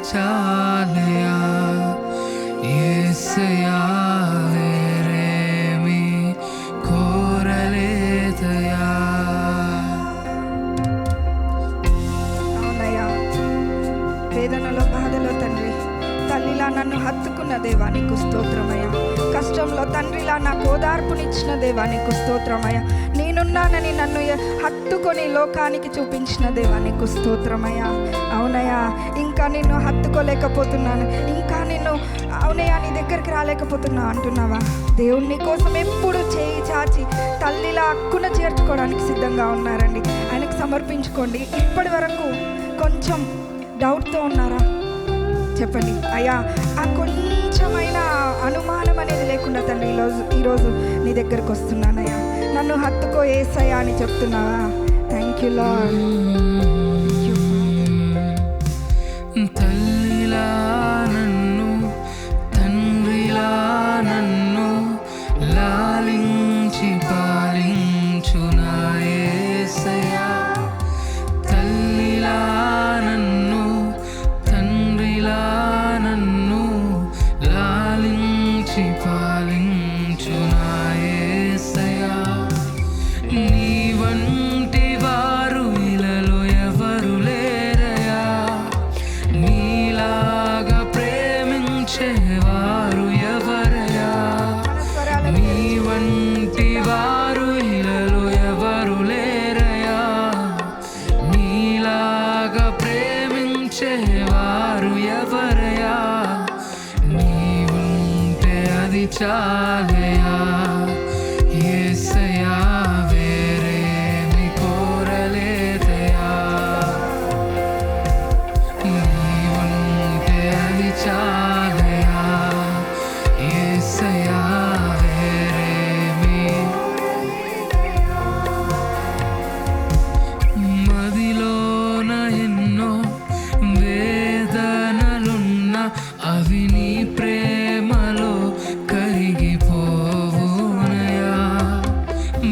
చాలయా యేసయ్యా వేరేమి కోరలేదయా. అవునయ్యా, వేదనలో బాధలో తండ్రి తల్లిలా నన్ను హత్తుకున్న దేవా నీకు స్తోత్రమయ్యా. కష్టంలో తండ్రిలా నాకు ఓదార్పునిచ్చిన దేవా నీకు స్తోత్రమయ్యా. నేనున్నానని నన్ను హత్తుకొని లోకానికి చూపించిన దేవా నీకు స్తోత్రమయ్యా. అవునయ్యా, ఇంకా నిన్ను హత్తుకోలేకపోతున్నాను, ఇంకా నిన్ను అవునయ్యా నీ దగ్గరికి రాలేకపోతున్నా అంటున్నావా? దేవుడు నీ కోసం ఎప్పుడు చేయి చాచి తల్లిలా హక్కున చేర్చుకోవడానికి సిద్ధంగా ఉన్నారండి. ఆయనకు సమర్పించుకోండి. ఇప్పటి వరకు కొంచెం డౌట్తో ఉన్నారా? చెప్పండి అయ్యా, ఆ కొంచెమైన అనుమానం అనేది లేకుండా తండ్రి ఈరోజు నీ దగ్గరకు వస్తున్నానయ్యా, నన్ను హత్తుకో యేసయ్యా అని చెప్తున్నావా? Thank you lord. తల్లిలా నన్ను తండ్రిలా నన్ను లాలించి పాలించు నా యేసయ్యా. తల్లిలా నన్ను తండ్రిలా నన్ను లాలించి పాలించు నా యేసయ్యా. నీ వంటి వారు ఇలలో ఎవరు లేరయా, నీలాగా ప్రేమించేవారు ఎవరయా. నీ వంటి వారు ఇలలో ఎవరు లేరయా, నీలాగా ప్రేమించేవారు ఎవరయా. నీవుంటే అది చాలయా యేసయ్యా వేరేమి కోరలేదయా. నీవుంటే అది చాలయా యేసయ్యా వేరేమి. మదిలోన ఎన్నో వేదనలున్న అవి నీ ప్రేమలో కరిగిపోవునయా.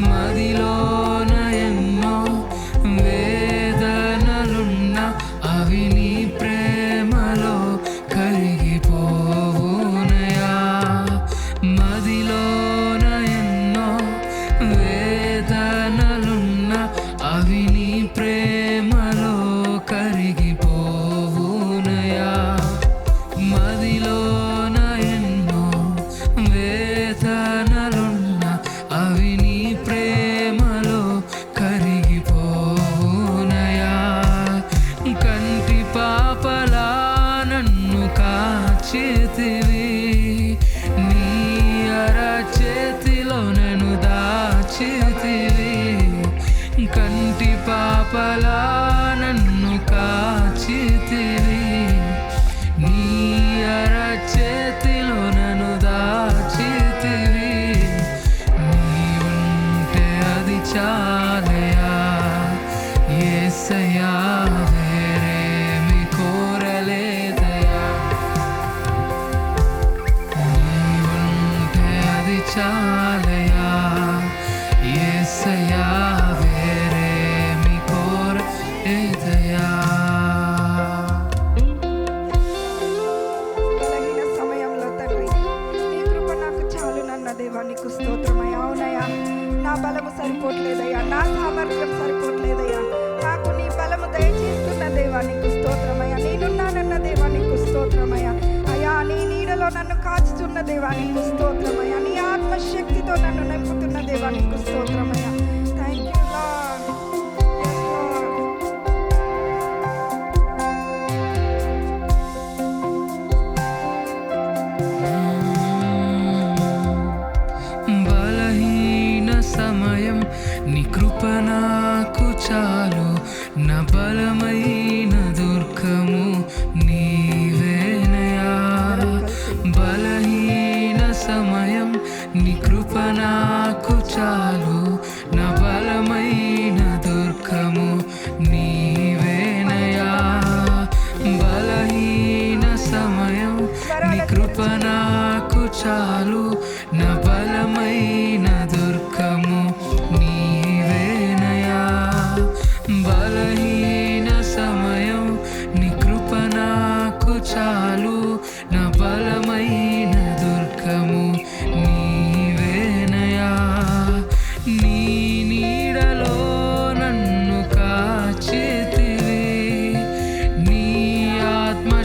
మదిలోన ఎన్నో వేదనలున్న అవి నీ ప్రేమలో కరిగిపోవునయా. మదిలోన ఎన్నో వేదనలున్న అవి నీ ప్రేమలో కరిగిపోవునయా. మదిలోన ఎన్నో వేదనలున్న అవి నీ ప్రేమలో కరిగిపోవునయా. కంటి పాపలా నన్ను కాచితివి, నీ అరచేతిలో నన్ను దాచితివి. కంటి పాపలా నన్ను కాచితివి, నీ అరచేతిలో నన్ను దాచితివి. నీవుంటే అది చాలయా యేసయ్యా వేరేమి కోరలేదయా. నీవుంటే అది చాలయా యేసయ్యా వేరేమి కోరలేదయా. బలహీన సమయంలో తండ్రి నీ కృప నాకు చాలునన్న దేవా నీకు స్తోత్రమయ్యా. అవునయ్యా, నా బలము సరిపోవట్లేదయ్యా, నా సామర్థ్యం సరిపోవట్లేదయ్యా, నాకు నీ బలము దయచేస్తున్న దేవా నీకు స్తోత్రమయ్యా. నేనున్నానన్న దేవా నీకు స్తోత్రమయ్యా. అయ్యా, నీ నీడలో నన్ను కాచుతున్న దేవా నీకు స్తోత్రమయ్యా. నీ ఆత్మశక్తితో నన్ను నింపుతున్న దేవా నీకు స్తోత్రమయ్యా. Thank you lord. Yes, Lord. బలహీన సమయం నీ కృప నాకు చాలు, నా బలమైన దుర్గము నీవేనయా. బలహీన సమయం నీ కృప నాకు చాలు, నా బలమైన దుర్గము నీవేనయా. బలహీన సమయం నీ కృప నాకు చాలు, నా బలమైన దుర్గము నీవేనయా. బలహీన సమయం నీ కృప నాకు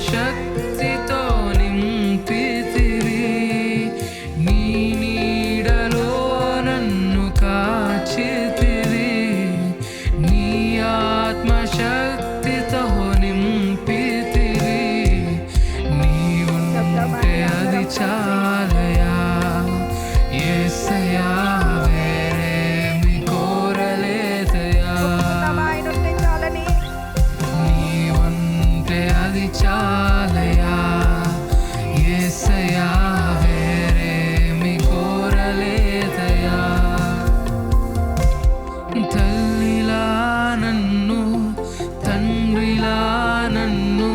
శక్తితో నింపితివి. నీ నీడలో నన్ను కాచితివి. నీ ఆత్మశక్తితో నింపితివి. నీ ఉంటే అది చాలయా యేసయ్యా, వేరేమి కోరలేదయా. ఆయన ఉంటే చాలని నీ ఉంటే అది చాలయా యేసయ్యా, వేరేమి కోరలేదయా. తల్లిలా నన్ను తండ్రిలా నన్ను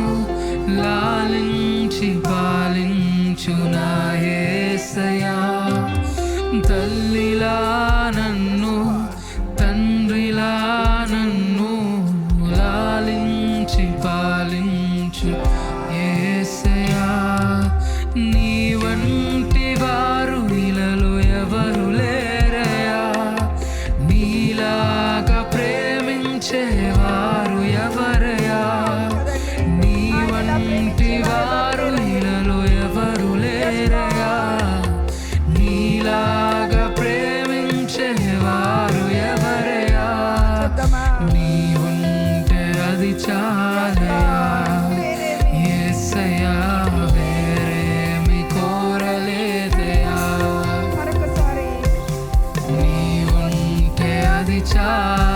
లాలించి పాలించు నా యేసయ్యా. తల్లిలా నన్ను తండ్రిలా నన్ను లాలించి పాలించు యేసయ్యా. నీ వంటి వారు ఇలలో ఎవరు లేరయా. నీలాగా ప్రేమించేవారు ఎవరయా. నీ వంటి వారు ఇలలో ఎవరు లేరయా. నీలాగా ప్రేమించేవారు ఎవరయా. నీ ఉంటే అది చాలయా యేసయ్యా, వేరేమి కోరలేదయా. మరొకసారి నీ ఉంటే అది చాలు